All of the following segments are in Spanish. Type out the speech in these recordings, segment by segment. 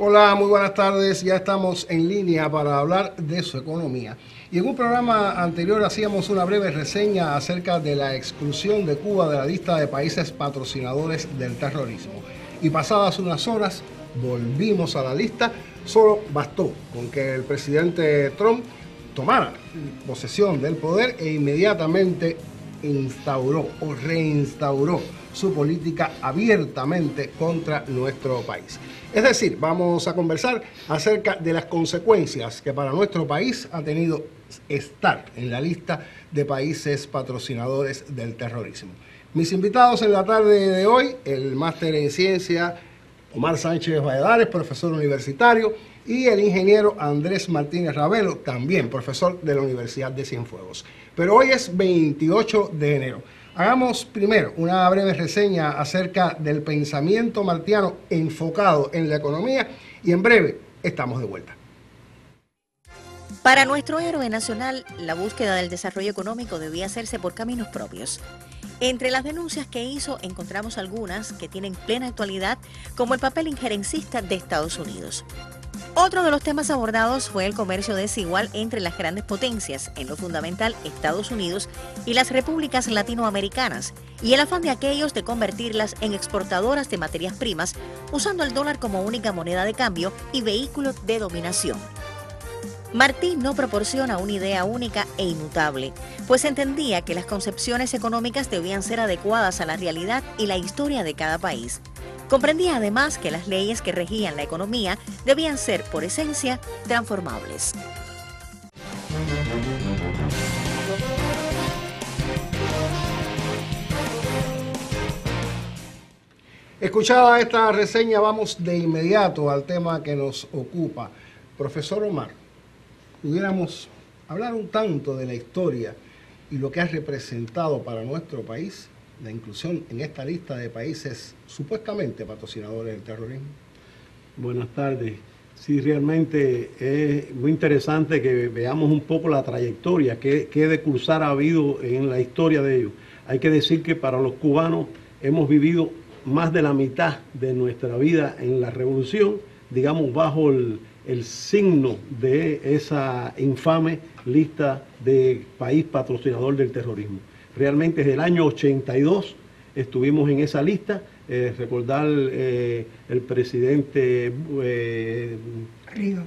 Hola, muy buenas tardes. Ya estamos en línea para hablar de su economía. Y en un programa anterior hacíamos una breve reseña acerca de la exclusión de Cuba de la lista de países patrocinadores del terrorismo. Y pasadas unas horas volvimos a la lista. Solo bastó con que el presidente Trump tomara posesión del poder e inmediatamente instauró o reinstauró su política abiertamente contra nuestro país. Es decir, vamos a conversar acerca de las consecuencias que para nuestro país ha tenido estar en la lista de países patrocinadores del terrorismo. Mis invitados en la tarde de hoy, el máster en ciencia Omar Sánchez Valladares, profesor universitario, y el ingeniero Andrés Martínez Ravelo, también profesor de la Universidad de Cienfuegos. Pero hoy es 28 de enero. Hagamos primero una breve reseña acerca del pensamiento martiano enfocado en la economía y en breve estamos de vuelta. Para nuestro héroe nacional, la búsqueda del desarrollo económico debía hacerse por caminos propios. Entre las denuncias que hizo encontramos algunas que tienen plena actualidad, como el papel injerencista de Estados Unidos. Otro de los temas abordados fue el comercio desigual entre las grandes potencias, en lo fundamental Estados Unidos y las repúblicas latinoamericanas, y el afán de aquellos de convertirlas en exportadoras de materias primas, usando el dólar como única moneda de cambio y vehículo de dominación. Martí no proporciona una idea única e inmutable, pues entendía que las concepciones económicas debían ser adecuadas a la realidad y la historia de cada país. Comprendía además que las leyes que regían la economía debían ser, por esencia, transformables. Escuchada esta reseña, vamos de inmediato al tema que nos ocupa. Profesor Omar, pudiéramos hablar un tanto de la historia y lo que ha representado para nuestro país la inclusión en esta lista de países supuestamente patrocinadores del terrorismo. Buenas tardes. Sí, realmente es muy interesante que veamos un poco la trayectoria, qué de cursar ha habido en la historia de ellos. Hay que decir que para los cubanos hemos vivido más de la mitad de nuestra vida en la revolución, digamos, bajo el signo de esa infame lista de país patrocinador del terrorismo. Realmente desde el año 82 estuvimos en esa lista. Recordar el presidente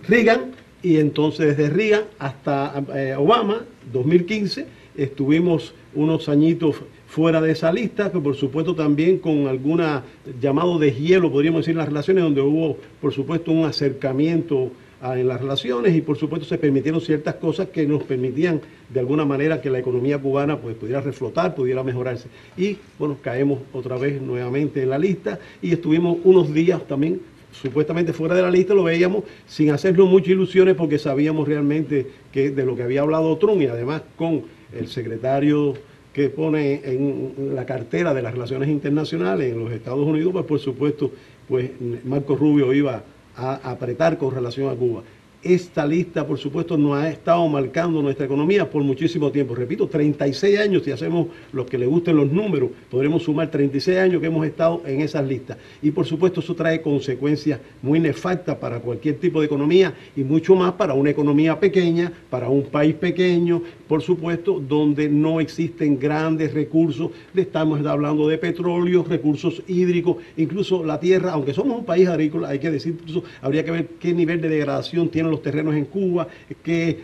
Reagan, y entonces desde Reagan hasta Obama, 2015, estuvimos unos añitos fuera de esa lista, que por supuesto también con alguna llamado deshielo, podríamos decir, en las relaciones, donde hubo por supuesto un acercamiento en las relaciones, y por supuesto se permitieron ciertas cosas que nos permitían de alguna manera que la economía cubana pues pudiera reflotar, pudiera mejorarse. Y bueno, caemos otra vez nuevamente en la lista y estuvimos unos días también supuestamente fuera de la lista, lo veíamos sin hacernos muchas ilusiones porque sabíamos realmente que de lo que había hablado Trump, y además con el secretario que pone en la cartera de las relaciones internacionales en los Estados Unidos, pues por supuesto pues Marco Rubio iba a apretar con relación a Cuba. Esta lista, por supuesto, nos ha estado marcando nuestra economía por muchísimo tiempo. Repito, 36 años, si hacemos los que les gusten los números, podremos sumar 36 años que hemos estado en esas listas. Y por supuesto, eso trae consecuencias muy nefastas para cualquier tipo de economía y mucho más para una economía pequeña, para un país pequeño, por supuesto, donde no existen grandes recursos. Estamos hablando de petróleo, recursos hídricos, incluso la tierra, aunque somos un país agrícola, hay que decir, incluso habría que ver qué nivel de degradación tienen los terrenos en Cuba, que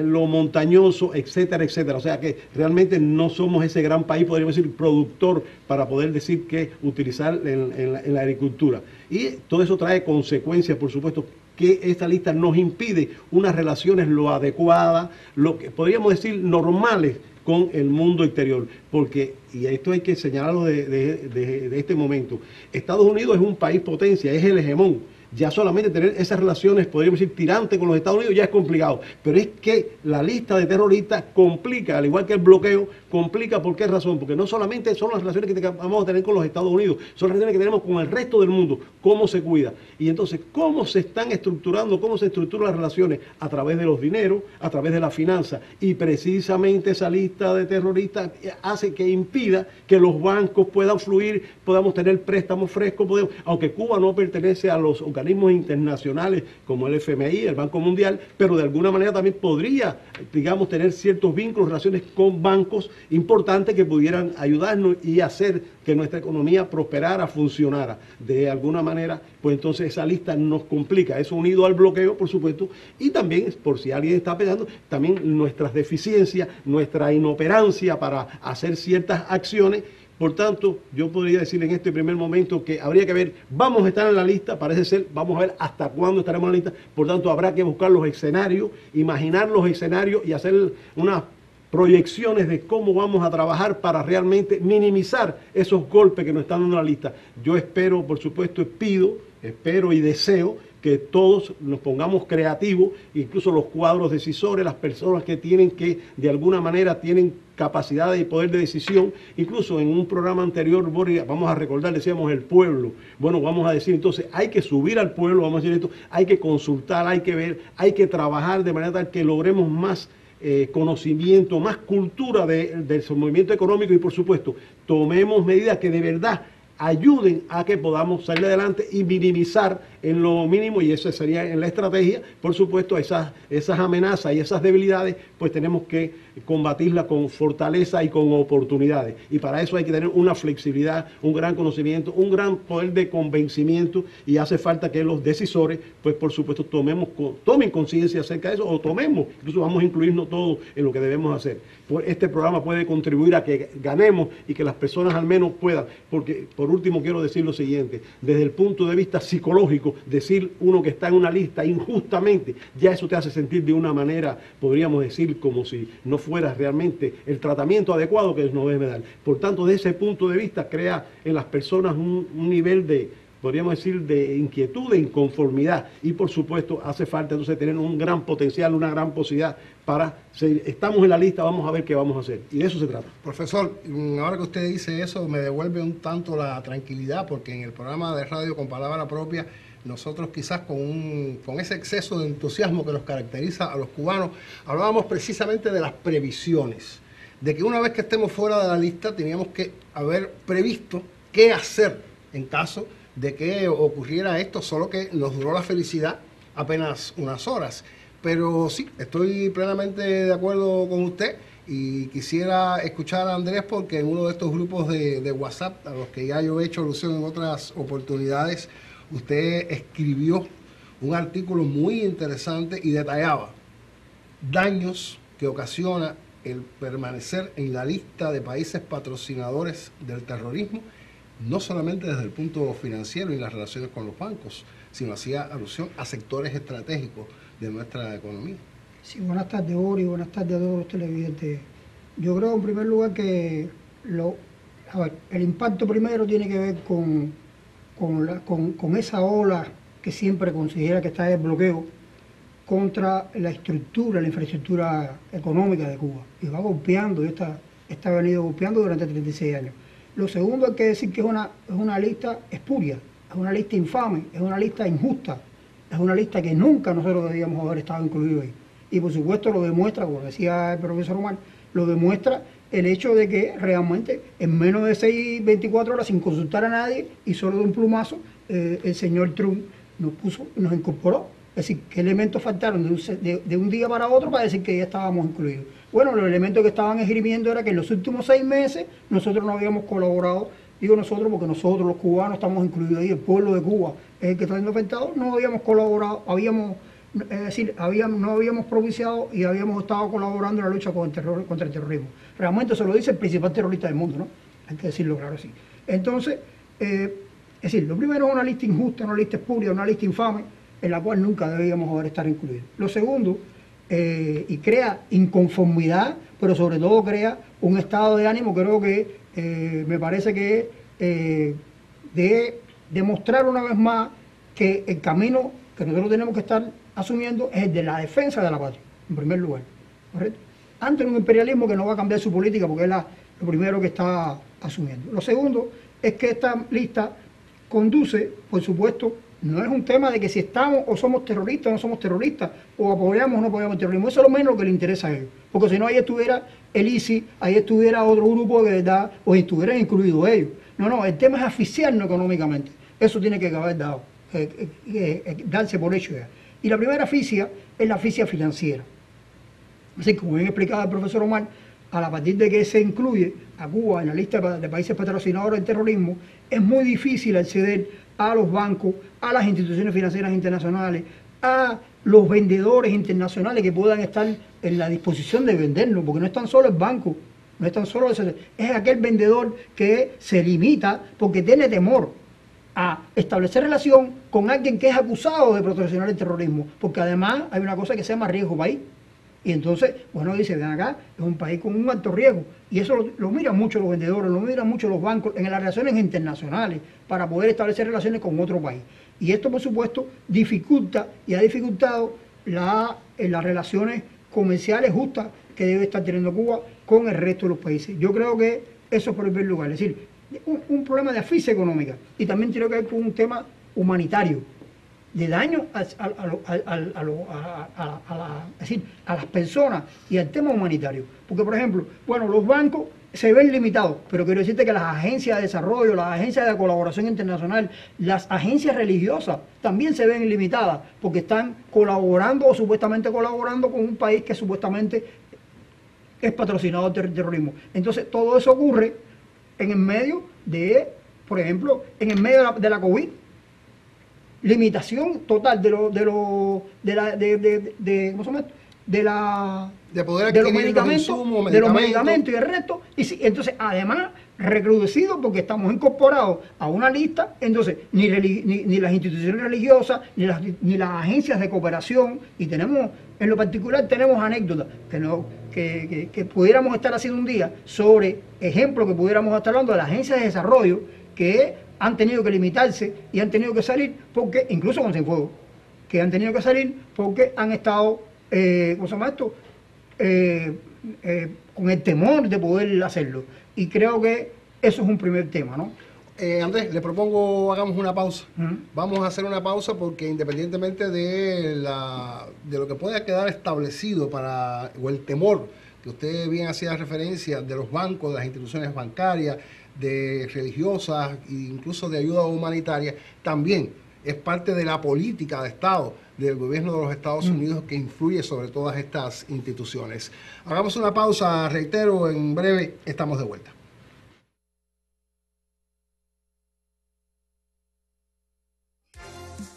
lo montañoso, etcétera, etcétera. O sea que realmente no somos ese gran país, podríamos decir, productor para poder decir que utilizar en la agricultura. Y todo eso trae consecuencias, por supuesto, que esta lista nos impide unas relaciones lo adecuadas, lo que podríamos decir normales con el mundo exterior, porque, y esto hay que señalarlo de este momento, Estados Unidos es un país potencia, es el hegemón. Ya solamente tener esas relaciones, podríamos decir, tirantes con los Estados Unidos ya es complicado. Pero es que la lista de terroristas complica, al igual que el bloqueo, complica. ¿Por qué razón? Porque no solamente son las relaciones que vamos a tener con los Estados Unidos, son las relaciones que tenemos con el resto del mundo, cómo se cuida. Y entonces, ¿cómo se están estructurando, cómo se estructuran las relaciones? A través de los dineros, a través de la finanza. Y precisamente esa lista de terroristas hace que impida que los bancos puedan fluir, podamos tener préstamos frescos, aunque Cuba no pertenece a los organismos internacionales como el FMI, el Banco Mundial, pero de alguna manera también podría, digamos, tener ciertos vínculos, relaciones con bancos importantes que pudieran ayudarnos y hacer que nuestra economía prosperara, funcionara. De alguna manera, pues entonces esa lista nos complica. Eso unido al bloqueo, por supuesto, y también, por si alguien está pensando, también nuestras deficiencias, nuestra inoperancia para hacer ciertas acciones. Por tanto, yo podría decir en este primer momento que habría que ver, vamos a estar en la lista, parece ser, vamos a ver hasta cuándo estaremos en la lista. Por tanto, habrá que buscar los escenarios, imaginar los escenarios y hacer unas proyecciones de cómo vamos a trabajar para realmente minimizar esos golpes que nos están dando la lista. Yo espero, por supuesto, espero y deseo que todos nos pongamos creativos, incluso los cuadros decisores, las personas que de alguna manera tienen capacidad y poder de decisión. Incluso en un programa anterior, Boris, vamos a recordar, decíamos el pueblo. Bueno, vamos a decir entonces, hay que subir al pueblo, vamos a decir esto, hay que consultar, hay que ver, hay que trabajar de manera tal que logremos más conocimiento, más cultura del movimiento económico y, por supuesto, tomemos medidas que de verdad ayuden a que podamos salir adelante y minimizar en lo mínimo, y eso sería en la estrategia, por supuesto, esas amenazas y esas debilidades, pues tenemos que combatirlas con fortaleza y con oportunidades. Y para eso hay que tener una flexibilidad, un gran conocimiento, un gran poder de convencimiento, y hace falta que los decisores, pues por supuesto, tomen conciencia acerca de eso, o incluso vamos a incluirnos todos en lo que debemos hacer. Este programa puede contribuir a que ganemos y que las personas al menos puedan, porque por último quiero decir lo siguiente, desde el punto de vista psicológico, decir uno que está en una lista injustamente, ya eso te hace sentir de una manera, podríamos decir, como si no fuera realmente el tratamiento adecuado que nos debe dar. Por tanto, desde ese punto de vista, crea en las personas un nivel podríamos decir, de inquietud, de inconformidad, y por supuesto hace falta entonces tener un gran potencial, una gran posibilidad para, si estamos en la lista, vamos a ver qué vamos a hacer, y de eso se trata. Profesor, ahora que usted dice eso, me devuelve un tanto la tranquilidad, porque en el programa de radio con palabra propia, nosotros quizás con ese exceso de entusiasmo que nos caracteriza a los cubanos, hablábamos precisamente de las previsiones, de que una vez que estemos fuera de la lista teníamos que haber previsto qué hacer en caso de que ocurriera esto, solo que nos duró la felicidad apenas unas horas. Pero sí, estoy plenamente de acuerdo con usted y quisiera escuchar a Andrés, porque en uno de estos grupos de WhatsApp, a los que ya yo he hecho alusión en otras oportunidades, usted escribió un artículo muy interesante y detallaba daños que ocasiona el permanecer en la lista de países patrocinadores del terrorismo, no solamente desde el punto financiero y las relaciones con los bancos, sino hacía alusión a sectores estratégicos de nuestra economía. Sí, buenas tardes, Boris, buenas tardes a todos los televidentes. Yo creo, en primer lugar, que el impacto primero tiene que ver con esa ola que siempre considera que está el bloqueo contra la infraestructura económica de Cuba. Y va golpeando, está venido golpeando durante 36 años. Lo segundo, hay que decir que es una lista espuria, es una lista infame, es una lista injusta, es una lista que nunca nosotros debíamos haber estado incluidos ahí. Y por supuesto lo demuestra, como decía el profesor Omar, lo demuestra el hecho de que realmente en menos de 24 horas, sin consultar a nadie y solo de un plumazo, el señor Trump nos incorporó. Es decir, ¿qué elementos faltaron de un día para otro para decir que ya estábamos incluidos? Bueno, los elementos que estaban esgrimiendo era que en los últimos 6 meses nosotros no habíamos colaborado, digo nosotros porque nosotros los cubanos estamos incluidos ahí, el pueblo de Cuba es el que está siendo afectado, no habíamos colaborado, no habíamos propiciado y habíamos estado colaborando en la lucha contra el terrorismo. Realmente se lo dice el principal terrorista del mundo, ¿no? Hay que decirlo claro así. Entonces, es decir, lo primero es una lista injusta, una lista espuria, una lista infame, en la cual nunca debíamos haber estado incluidos. Lo segundo, y crea inconformidad, pero sobre todo crea un estado de ánimo, creo que me parece que de demostrar una vez más que el camino que nosotros tenemos que estar asumiendo es el de la defensa de la patria, en primer lugar, ¿correcto? Ante un imperialismo que no va a cambiar su política porque es lo primero que está asumiendo. Lo segundo es que esta lista conduce, por supuesto, no es un tema de que si estamos o somos terroristas o no somos terroristas, o apoyamos o no apoyamos el terrorismo, eso es lo menos que le interesa a ellos, porque si no ahí estuviera el ISIS, ahí estuviera otro grupo de verdad, o estuvieran incluidos ellos. No, el tema es asfixiarnos económicamente, eso tiene que acabar dado, darse por hecho ya. Y la primera asfixia es la asfixia financiera. Así como bien explicaba el profesor Omar, a partir de que se incluye a Cuba en la lista de países patrocinadores del terrorismo, es muy difícil acceder a los bancos, a las instituciones financieras internacionales, a los vendedores internacionales que puedan estar en la disposición de venderlo, porque no es tan solo el banco, no es tan solo ese, es aquel vendedor que se limita porque tiene temor a establecer relación con alguien que es acusado de patrocinar el terrorismo, porque además hay una cosa que se llama riesgo país. Y entonces, bueno, dice, ven acá, es un país con un alto riesgo. Y eso lo miran mucho los vendedores, lo miran mucho los bancos en las relaciones internacionales para poder establecer relaciones con otro país. Y esto, por supuesto, dificulta y ha dificultado las relaciones comerciales justas que debe estar teniendo Cuba con el resto de los países. Yo creo que eso es por el primer lugar. Es decir, un problema de asfixia económica. Y también tiene que ver con un tema humanitario, de daño a las personas y al tema humanitario. Porque, por ejemplo, bueno, los bancos se ven limitados, pero quiero decirte que las agencias de desarrollo, las agencias de colaboración internacional, las agencias religiosas también se ven limitadas porque están colaborando o supuestamente colaborando con un país que supuestamente es patrocinador del terrorismo. Entonces, todo eso ocurre en el medio de, por ejemplo, en el medio de la COVID. Limitación total de los medicamentos y el resto, y entonces además recrudecido porque estamos incorporados a una lista, entonces ni las instituciones religiosas, ni las agencias de cooperación, y tenemos, en lo particular tenemos anécdotas que pudiéramos estar haciendo un día sobre ejemplos que pudiéramos estar hablando de las agencias de desarrollo que han tenido que limitarse y han tenido que salir porque, incluso con Cienfuegos, que han tenido que salir porque han estado, ¿cómo se llama esto? Con el temor de poder hacerlo. Y creo que eso es un primer tema, ¿no? Andrés, le propongo hagamos una pausa. Vamos a hacer una pausa porque independientemente de lo que pueda quedar establecido o el temor que usted bien hacía referencia de los bancos, de las instituciones bancarias, de religiosas e incluso de ayuda humanitaria, también es parte de la política de Estado del gobierno de los Estados Unidos que influye sobre todas estas instituciones. Hagamos una pausa, reitero, en breve estamos de vuelta.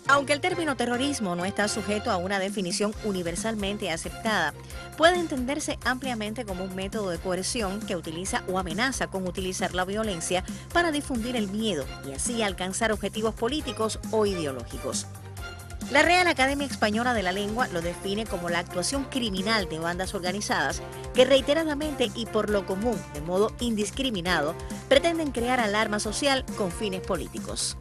Aunque el término terrorismo no está sujeto a una definición universalmente aceptada, puede entenderse ampliamente como un método de coerción que utiliza o amenaza con utilizar la violencia para difundir el miedo y así alcanzar objetivos políticos o ideológicos. La Real Academia Española de la Lengua lo define como la actuación criminal de bandas organizadas que reiteradamente y por lo común, de modo indiscriminado, pretenden crear alarma social con fines políticos.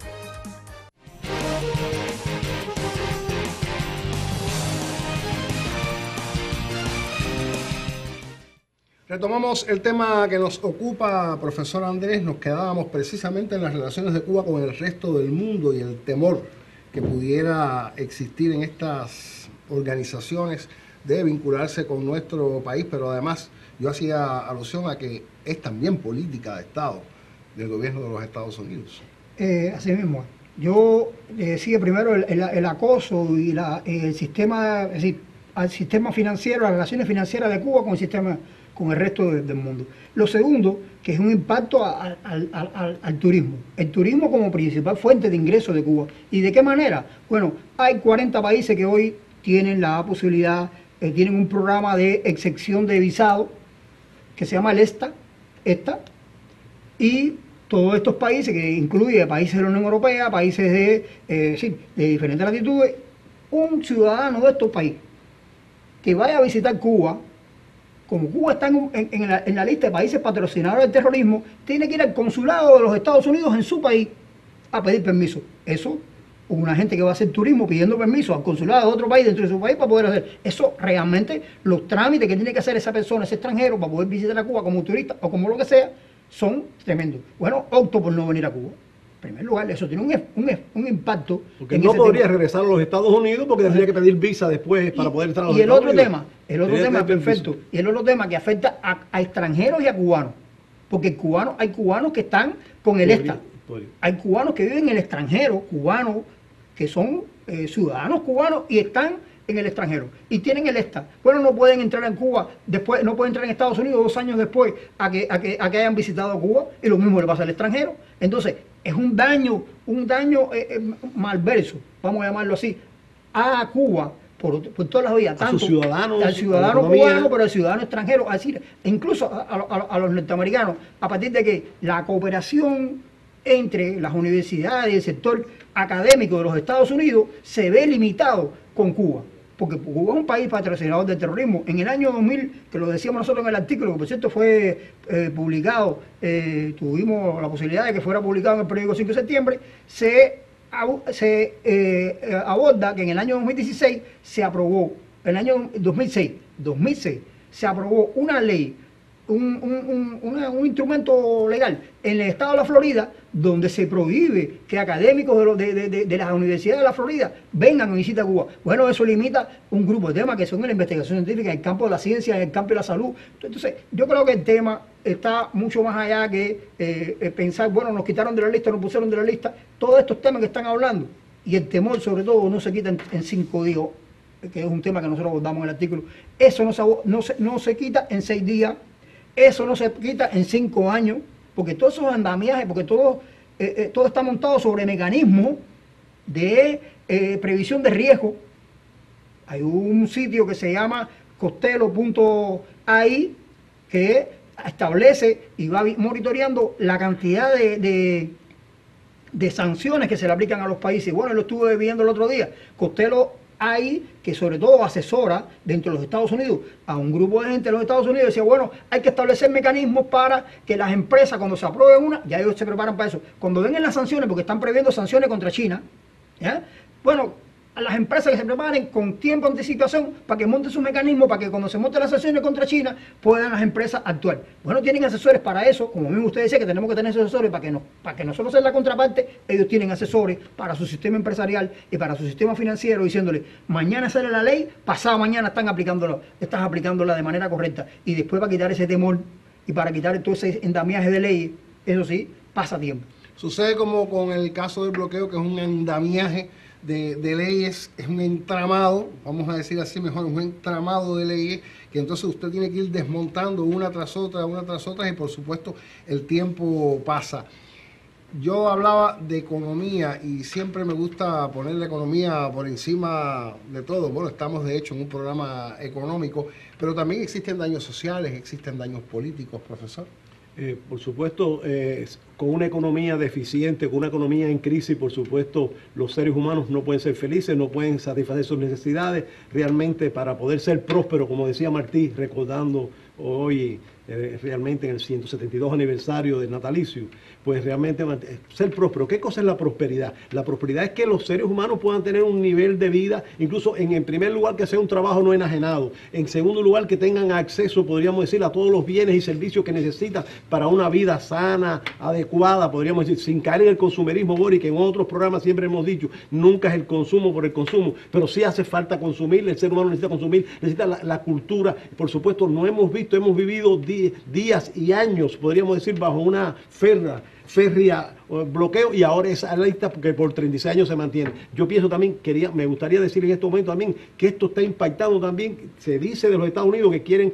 Retomamos el tema que nos ocupa, profesor Andrés. Nos quedábamos precisamente en las relaciones de Cuba con el resto del mundo y el temor que pudiera existir en estas organizaciones de vincularse con nuestro país, pero además yo hacía alusión a que es también política de Estado del gobierno de los Estados Unidos. Así mismo. Yo decía primero el acoso y el sistema, es decir, al sistema financiero, las relaciones financieras de Cuba con el resto del mundo. Lo segundo, que es un impacto al turismo. El turismo como principal fuente de ingresos de Cuba. ¿Y de qué manera? Bueno, hay 40 países que hoy tienen la posibilidad, tienen un programa de excepción de visado que se llama el ESTA, y todos estos países, que incluye países de la Unión Europea, países de diferentes latitudes, un ciudadano de estos países que vaya a visitar Cuba, como Cuba está en la lista de países patrocinadores del terrorismo, tiene que ir al consulado de los Estados Unidos en su país a pedir permiso. Eso una gente que va a hacer turismo pidiendo permiso al consulado de otro país dentro de su país para poder hacer eso. Realmente los trámites que tiene que hacer esa persona, ese extranjero, para poder visitar a Cuba como turista o como lo que sea, son tremendos. Bueno, opto por no venir a Cuba. En primer lugar, eso tiene un impacto. Porque no podría regresar a los Estados Unidos porque tendría que pedir visa después para poder entrar a los Estados Unidos. Y el otro tema, perfecto, y el otro tema que afecta a extranjeros y a cubanos. Porque hay cubanos que están con el ESTA. Hay cubanos que viven en el extranjero, cubanos que son ciudadanos cubanos y están en el extranjero y tienen el ESTA. Bueno, no pueden entrar en Cuba después, no pueden entrar en Estados Unidos 2 años después a que hayan visitado Cuba, y lo mismo le pasa al extranjero. Entonces, es un daño malverso, vamos a llamarlo así, a Cuba por todas las vías, tanto al ciudadano cubano, pero al ciudadano extranjero, así, incluso a los norteamericanos, a partir de que la cooperación entre las universidades y el sector académico de los Estados Unidos se ve limitado con Cuba. Porque Cuba es un país patrocinador del terrorismo. En el año 2000, que lo decíamos nosotros en el artículo, que por cierto fue publicado, tuvimos la posibilidad de que fuera publicado en el periódico 5 de septiembre, se aborda que en el año 2016 se aprobó, en el año 2006 se aprobó una ley, un instrumento legal en el estado de la Florida, donde se prohíbe que académicos de las universidades de la Florida vengan a visitar Cuba. Bueno, eso limita un grupo de temas que son en la investigación científica, en el campo de la ciencia, en el campo de la salud. Entonces, yo creo que el tema está mucho más allá que pensar, bueno, nos quitaron de la lista, nos pusieron de la lista. Todos estos temas que están hablando, y el temor sobre todo, no se quita en 5 días, que es un tema que nosotros abordamos en el artículo. Eso no se quita en 6 días. Eso no se quita en 5 años, porque todos esos andamiajes, porque todo está montado sobre mecanismos de previsión de riesgo. Hay un sitio que se llama Costello.ai que establece y va monitoreando la cantidad de sanciones que se le aplican a los países. Bueno, lo estuve viendo el otro día. Costello hay que sobre todo asesora dentro de los Estados Unidos a un grupo de gente de los Estados Unidos y decía, bueno, hay que establecer mecanismos para que las empresas, cuando se aprueben una, ya ellos se preparan para eso, cuando vengan las sanciones, porque están previendo sanciones contra China, ¿ya? Bueno, a las empresas que se preparen con tiempo de anticipación para que monten sus mecanismos, para que cuando se monten las sanciones contra China puedan las empresas actuar. Bueno, tienen asesores para eso, como mismo usted decía que tenemos que tener esos asesores para que nosotros seamos la contraparte. Ellos tienen asesores para su sistema empresarial y para su sistema financiero, diciéndole, mañana sale la ley, pasado mañana estás aplicándola de manera correcta. Y después, para quitar ese temor y para quitar todo ese endamiaje de leyes, eso sí, pasa tiempo. Sucede como con el caso del bloqueo, que es un endamiaje de leyes, es un entramado, vamos a decir así mejor, un entramado de leyes que entonces usted tiene que ir desmontando una tras otra, y por supuesto el tiempo pasa. Yo hablaba de economía y siempre me gusta poner la economía por encima de todo. Bueno, estamos de hecho en un programa económico, pero también existen daños sociales, existen daños políticos, profesor. Por supuesto, con una economía deficiente, con una economía en crisis, por supuesto, los seres humanos no pueden ser felices, no pueden satisfacer sus necesidades. Realmente, para poder ser prósperos, como decía Martí, recordando hoy realmente en el 172 aniversario del natalicio, pues realmente ser próspero. ¿Qué cosa es la prosperidad? La prosperidad es que los seres humanos puedan tener un nivel de vida, incluso en primer lugar que sea un trabajo no enajenado, en segundo lugar que tengan acceso, podríamos decir, a todos los bienes y servicios que necesitan para una vida sana, adecuada, podríamos decir, sin caer en el consumerismo, Boris, que en otros programas siempre hemos dicho, nunca es el consumo por el consumo, pero sí hace falta consumir, el ser humano necesita consumir, necesita la cultura. Por supuesto, hemos vivido días y años, podríamos decir, bajo una férrea bloqueo, y ahora esa lista porque por 36 años se mantiene. Yo pienso también, me gustaría decir en este momento también que esto está impactando también, se dice de los Estados Unidos que quieren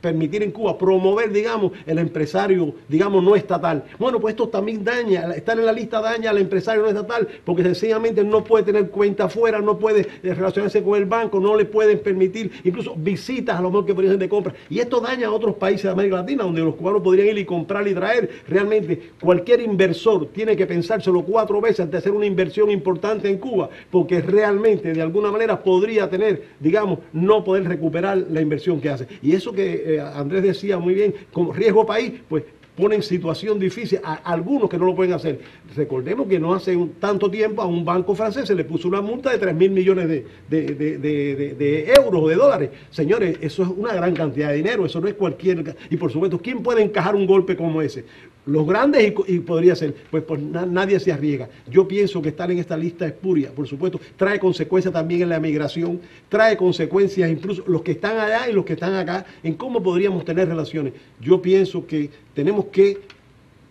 permitir en Cuba, promover, digamos, el empresario, digamos, no estatal. Bueno, pues esto también daña, estar en la lista daña al empresario no estatal, porque sencillamente no puede tener cuenta afuera, no puede relacionarse con el banco, no le pueden permitir incluso visitas a lo mejor que podrían ser de compra. Y esto daña a otros países de América Latina, donde los cubanos podrían ir y comprar y traer. Realmente, cualquier inversor tiene que pensárselo 4 veces antes de hacer una inversión importante en Cuba, porque realmente, de alguna manera, podría tener, digamos, no poder recuperar la inversión que hace. Y eso que Andrés decía muy bien, como riesgo país, pues pone en situación difícil a algunos que no lo pueden hacer. Recordemos que no hace tanto tiempo a un banco francés se le puso una multa de 3.000 millones de euros o de dólares. Señores, eso es una gran cantidad de dinero, eso no es cualquier... Y por supuesto, ¿quién puede encajar un golpe como ese? Los grandes y podría ser, pues nadie se arriesga. Yo pienso que estar en esta lista espuria, por supuesto, trae consecuencias también en la migración, trae consecuencias incluso los que están allá y los que están acá, en cómo podríamos tener relaciones. Yo pienso que tenemos que,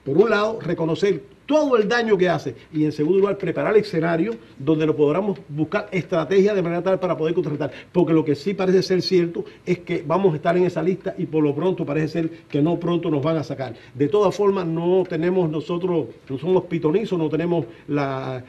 por un lado, reconocer todo el daño que hace y en segundo lugar preparar el escenario donde lo podamos buscar estrategias de manera tal para poder contrarrestar, porque lo que sí parece ser cierto es que vamos a estar en esa lista y por lo pronto parece ser que no pronto nos van a sacar. De todas formas no tenemos nosotros, no somos pitonizos, no tenemos la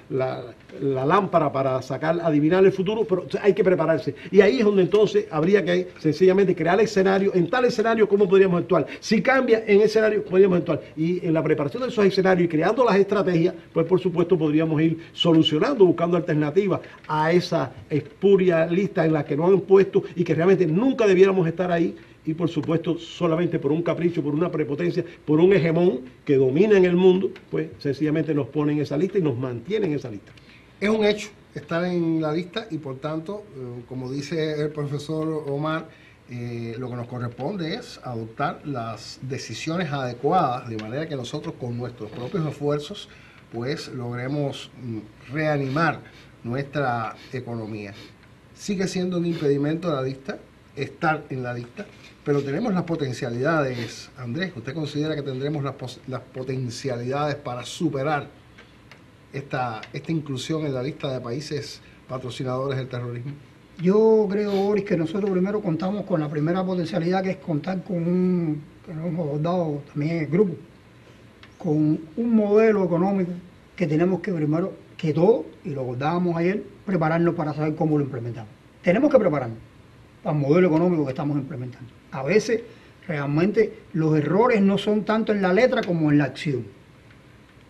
lámpara para sacar, adivinar el futuro, pero hay que prepararse y ahí es donde entonces habría que sencillamente crear el escenario, en tal escenario cómo podríamos actuar, si cambia en escenario podríamos actuar y en la preparación de esos escenarios y creando las estrategias, pues por supuesto podríamos ir solucionando, buscando alternativas a esa espuria lista en la que nos han puesto y que realmente nunca debiéramos estar ahí y por supuesto solamente por un capricho, por una prepotencia, por un hegemón que domina en el mundo, pues sencillamente nos pone en esa lista y nos mantiene en esa lista. Es un hecho estar en la lista y por tanto, como dice el profesor Omar, lo que nos corresponde es adoptar las decisiones adecuadas de manera que nosotros con nuestros propios esfuerzos pues logremos reanimar nuestra economía. Sigue siendo un impedimento de la lista, estar en la lista, pero tenemos las potencialidades. Andrés, ¿usted considera que tendremos las potencialidades para superar esta inclusión en la lista de países patrocinadores del terrorismo? Yo creo, Boris, que nosotros primero contamos con la primera potencialidad, que es contar con que nos hemos abordado también el grupo, con un modelo económico que tenemos que primero, que todo, y lo abordábamos ayer, prepararnos para saber cómo lo implementamos. Tenemos que prepararnos para el modelo económico que estamos implementando. A veces, realmente, los errores no son tanto en la letra como en la acción.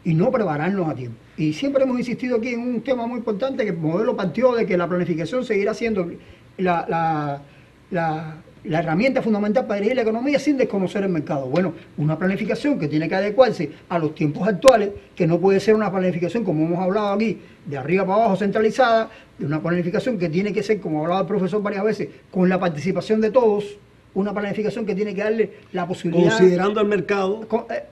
Y no prepararnos a tiempo. Y siempre hemos insistido aquí en un tema muy importante, que el modelo partió de que la planificación seguirá siendo la herramienta fundamental para dirigir la economía sin desconocer el mercado. Bueno, una planificación que tiene que adecuarse a los tiempos actuales, que no puede ser una planificación, como hemos hablado aquí, de arriba para abajo centralizada, de una planificación que tiene que ser, como ha hablado el profesor varias veces, con la participación de todos, una planificación que tiene que darle la posibilidad... Considerando el mercado.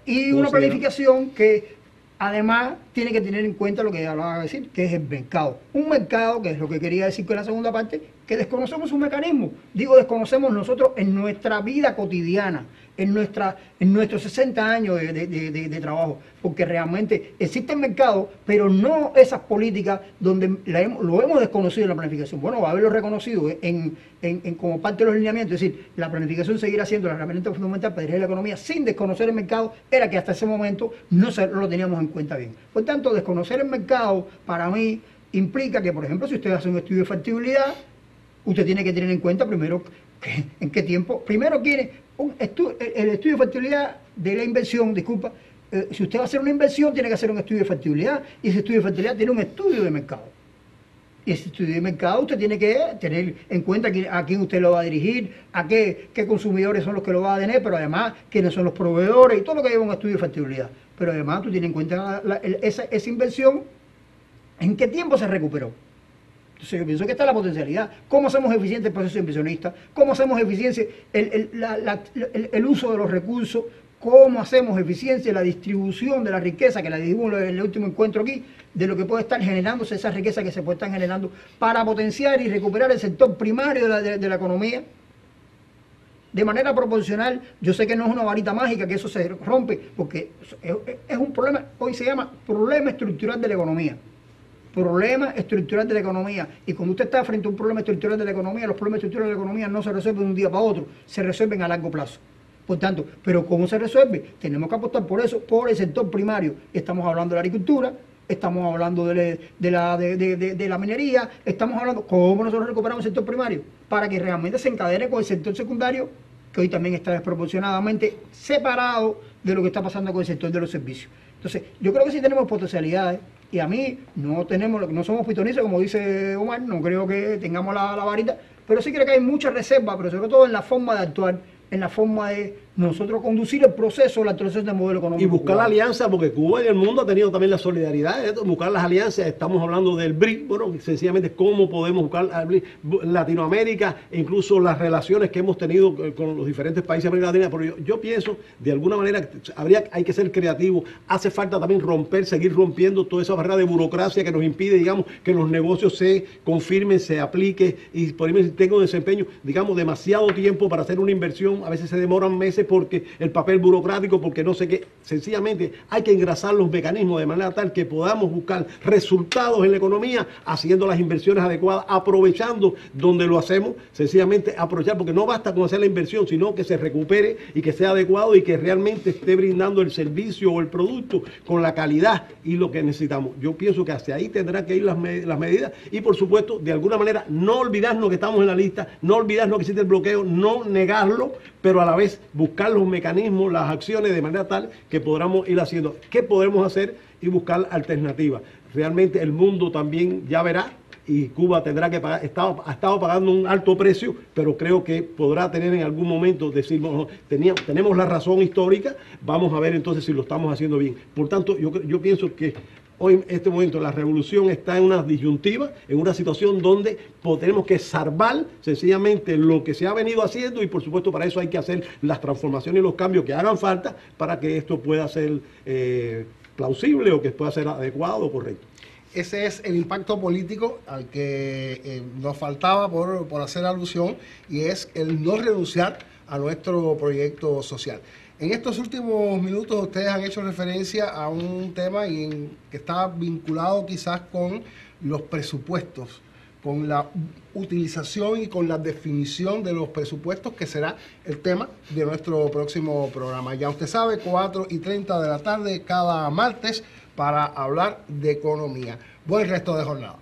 Y una planificación que... Además, tiene que tener en cuenta lo que hablaba de decir, que es el mercado. Un mercado, que es lo que quería decir con la segunda parte, que desconocemos su mecanismo. Digo, desconocemos nosotros en nuestra vida cotidiana, en nuestros 60 años de trabajo, porque realmente existe el mercado, pero no esas políticas donde lo hemos desconocido en la planificación. Bueno, va a haberlo reconocido como parte de los lineamientos, es decir, la planificación seguirá siendo la herramienta fundamental para dirigir la economía sin desconocer el mercado, era que hasta ese momento no lo teníamos en cuenta bien. Por tanto, desconocer el mercado para mí implica que, por ejemplo, si usted hace un estudio de factibilidad, usted tiene que tener en cuenta primero en qué tiempo, primero quiere el estudio de factibilidad de la inversión, disculpa, si usted va a hacer una inversión tiene que hacer un estudio de factibilidad y ese estudio de factibilidad tiene un estudio de mercado. Y ese estudio de mercado usted tiene que tener en cuenta a quién usted lo va a dirigir, a qué consumidores son los que lo va a tener, pero además quiénes son los proveedores y todo lo que lleva un estudio de factibilidad. Pero además tú tienes en cuenta esa inversión, en qué tiempo se recuperó. Entonces yo pienso que está la potencialidad. ¿Cómo hacemos eficiente el proceso inversionista? ¿Cómo hacemos eficiente el uso de los recursos? ¿Cómo hacemos eficiencia la distribución de la riqueza, que la dijimos en el último encuentro aquí, de lo que puede estar generándose, esa riqueza que se puede estar generando, para potenciar y recuperar el sector primario de la economía? De manera proporcional, yo sé que no es una varita mágica, que eso se rompe, porque es un problema, hoy se llama problema estructural de la economía. Problema estructural de la economía. Y cuando usted está frente a un problema estructural de la economía, los problemas estructurales de la economía no se resuelven de un día para otro, se resuelven a largo plazo. Por tanto, ¿pero cómo se resuelve? Tenemos que apostar por eso, por el sector primario. Estamos hablando de la agricultura, estamos hablando de la minería, estamos hablando cómo nosotros recuperamos el sector primario para que realmente se encadene con el sector secundario, que hoy también está desproporcionadamente separado de lo que está pasando con el sector de los servicios. Entonces, yo creo que sí tenemos potencialidades. Y a mí no somos pitonizos, como dice Omar, no creo que tengamos la varita, pero sí creo que hay mucha reserva, pero sobre todo en la forma de actuar, en la forma de nosotros conducir el proceso de la actualización del modelo económico. Y buscar la cubano. alianza, porque Cuba y el mundo ha tenido también la solidaridad, buscar las alianzas. Estamos hablando del BRIC, bueno, sencillamente cómo podemos buscar al BRIC, Latinoamérica, e incluso las relaciones que hemos tenido con los diferentes países de América Latina. Pero yo pienso, de alguna manera, hay que ser creativo. Hace falta también seguir rompiendo toda esa barrera de burocracia que nos impide, digamos, que los negocios se confirmen, se apliquen y por ejemplo, si tengo desempeño, digamos, demasiado tiempo para hacer una inversión. A veces se demoran meses porque el papel burocrático, porque no sé qué. Sencillamente hay que engrasar los mecanismos de manera tal que podamos buscar resultados en la economía haciendo las inversiones adecuadas, aprovechando donde lo hacemos, sencillamente aprovechar, porque no basta con hacer la inversión, sino que se recupere y que sea adecuado y que realmente esté brindando el servicio o el producto con la calidad y lo que necesitamos. Yo pienso que hacia ahí tendrán que ir las medidas y, por supuesto, de alguna manera no olvidarnos que estamos en la lista, no olvidarnos que existe el bloqueo, no negarlo, pero a la vez buscar los mecanismos, las acciones de manera tal que podamos ir haciendo. ¿Qué podemos hacer? Y buscar alternativas. Realmente el mundo también ya verá y Cuba tendrá que pagar, ha estado pagando un alto precio, pero creo que podrá tener en algún momento, decir, bueno, tenemos la razón histórica, vamos a ver entonces si lo estamos haciendo bien. Por tanto, yo pienso que hoy, en este momento, la revolución está en una disyuntiva, en una situación donde tenemos que salvar sencillamente lo que se ha venido haciendo y, por supuesto, para eso hay que hacer las transformaciones y los cambios que hagan falta para que esto pueda ser plausible o que pueda ser adecuado o correcto. Ese es el impacto político al que nos faltaba por hacer alusión, y es el no renunciar a nuestro proyecto social. En estos últimos minutos ustedes han hecho referencia a un tema que está vinculado quizás con los presupuestos, con la utilización y con la definición de los presupuestos, que será el tema de nuestro próximo programa. Ya usted sabe, 4:30 de la tarde cada martes para hablar de economía. Buen resto de jornada.